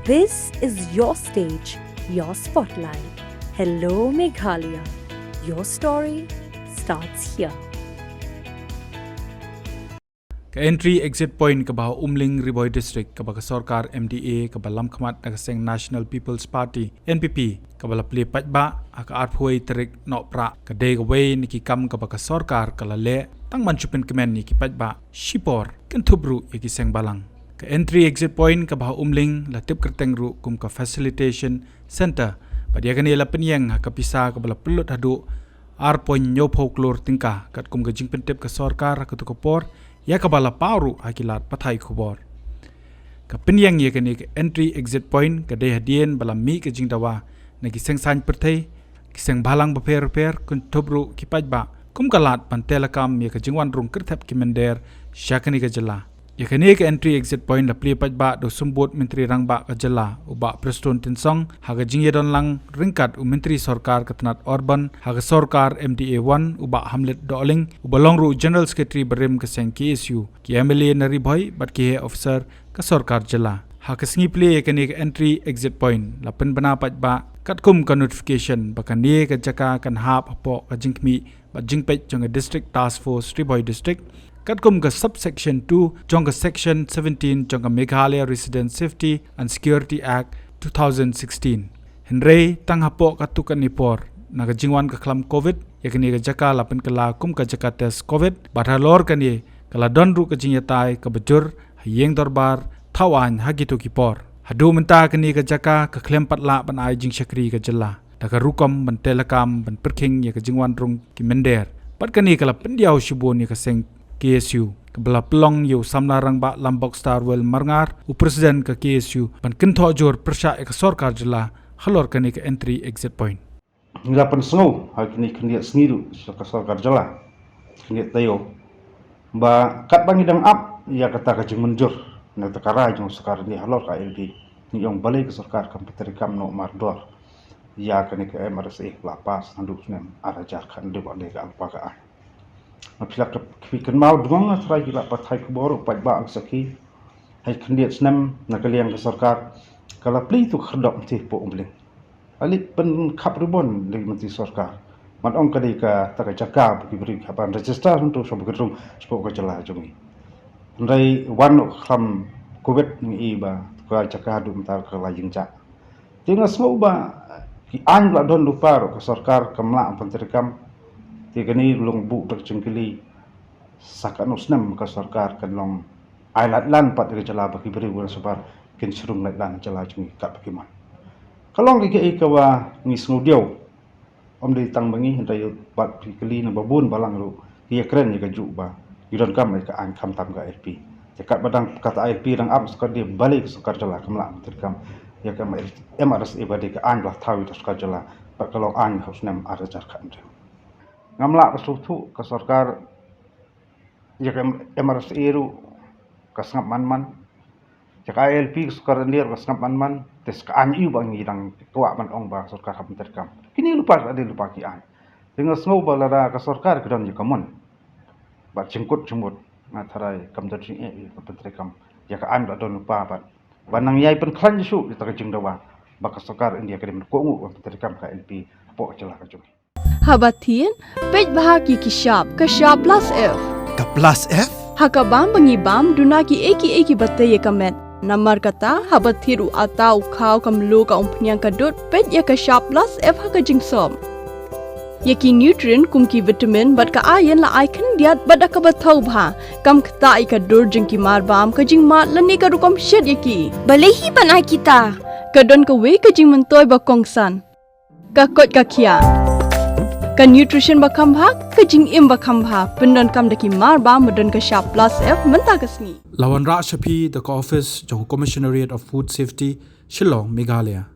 This is your stage, your spotlight. Hello, Meghalaya. Your story starts here. Entry exit point kabah Umling Riboy District kabah Sorkar MDA kabah Lam Khamat nagaseng National People's Party NPP kabah play Paidbah aka arphuai terik nok pra kadai kawai niki kam kabah Sorkar kala le tang manchu Pynkmen niki Paidbah Shipor kentubru yaki seng balang ka entry exit point kabah Umling la tip kerteng ru kum ka facilitation center padia kani la penyang ka pisa kabah Pynlut hadu arpoin nyopo Klur tingkah kat kum gajing pentip ka Sorkar ka tukopor ya kabala paru akilat pathai khubor ka penyang ye kani entry exit point ka de hadien bala mi ka jingdawa nagi sengsan perthai kiseng balang beper kun tobru ki Paidbah kum kalat pan telekam ye ka jingwan rung kerthap ki mender syakani ka jela ye kani ka entry exit point la pli Paidbah do sumbut menteri rangba ka jela uba preston tinsong haga jingye don lang ringkat menteri Sorkar katnat Orban haga Sorkar MDA 1 uba Hamlet Doling uba longru general secretary berim ka seng KSU ki MLA nari boy bat ki officer ka Sorkar jela haga singi pli ye kani ka entry exit point la pen bana Paidbah katkum ka notification bakan ye ka jaka kan hap apo ka jingmi bat jingpet jong district task force Riboy district katkum ka subsection 2 jong ka section 17 jong ka Meghalaya Resident Safety and Security Act 2016 henrei tang hapo katukan nipor naga jingwan ka klam covid yakni ka jaka lapen kala kum ka jaka test covid badhalor kani kala donru ka jingyatai ka bejur hayeng dorbar thawan hagitu kipor hadu menta kani ka jaka ka klem patla ban ai jing shakri ka jella daga rukom ban telekam ban perking ya ka jingwan rung ki mender pat kani kala pendiau shibon ya ka seng KSU kebela pelong yu samlarang ba lambok star wel marngar u presiden ke KSU ban kentho jor persya ke Sorkar jela halor kani ke entry exit point Ngelapan snow hakini kendiat seniru ke Sorkar jela kendiat tayo ba kat bangidang up ya kata ka jeng menjur na takara jong Sorkar ni halor ka LD ni yong balai ke Sorkar komputer kam no mardor ya kani ke MRSA lapas handuk Snem arajar kan de balai ka alpakaan Apilak kepikan mau dong atrai gila pathai kubor Paidbah ang saki hai kendiat Snem nakaliang ke Sorkar kala pli tu kherdok ti po Umling alit pen khap ribon dari menteri Sorkar man ong kadi ka taka jaka bagi beri kapan register untuk so begerung spok ka jela jongi ndai wan kham covid ni ba ka jaka du mentar ka lajing ca tinga semua ba ki an la don lupa ro ke Sorkar kamla penterikam Tigani long bu berjengkeli sakano Snem ka Sorkar kan long ailat lan pat ke jela bagi beri wan sebar kin serung lat lan jela jungi kat bagi man kalong ke kawa ngis ngudiau om di tang bangi hentai pat keli na babun balang ru dia keren ya ju ba yudon kam ka an kam tam ka LP dekat badang kata LP rang am sekar dia balik Sorkar jela kamla terkam ya kam MRS ibadi ka an lah tahu Sorkar jela pat kalong an Snem ada jar kan ngamla pesutu ke Sorkar ya MRS eru ka sangap man jaka LP Sorkar ndir ka sangap man tes ka anyu bang idang tua man ong ba Sorkar hab terkam kini lupa ada lupa ki an dengan snow balara ka Sorkar kedon ya kamon ba jengkut jemut matharai kam jing ka terkam ya ka an don lupa ba banang yai pen klan su kita ka jingdawa ba ka Sorkar india kedem ko ngu terkam ka LP po celah ka jung Habatin, Paidbah ki kishap, kashap plus F. Ka plus F? Hakabam bangibam duna ki eki batte ye kamet. Namar kata habatiru atau kau kamlu ka umpnyang kadut pet ye kashap plus F haka jingsom. Yaki nutrient kum ki vitamin bat ka ayan la icon diat bat ka bathau bha kam kta i ka dur jing ki marbam ka jing mat lani ka rukom shed yaki. Balehi banai kita. Kadon ka we ka jing mentoy ba kongsan. Ka kot ka kia. Ka nutrition bakam bha ka jing im bakam bha pendon kam daki marba modon ka sharp plus F menta ka sni lawan ra shapi the office jong commissionariat of food safety Shillong Meghalaya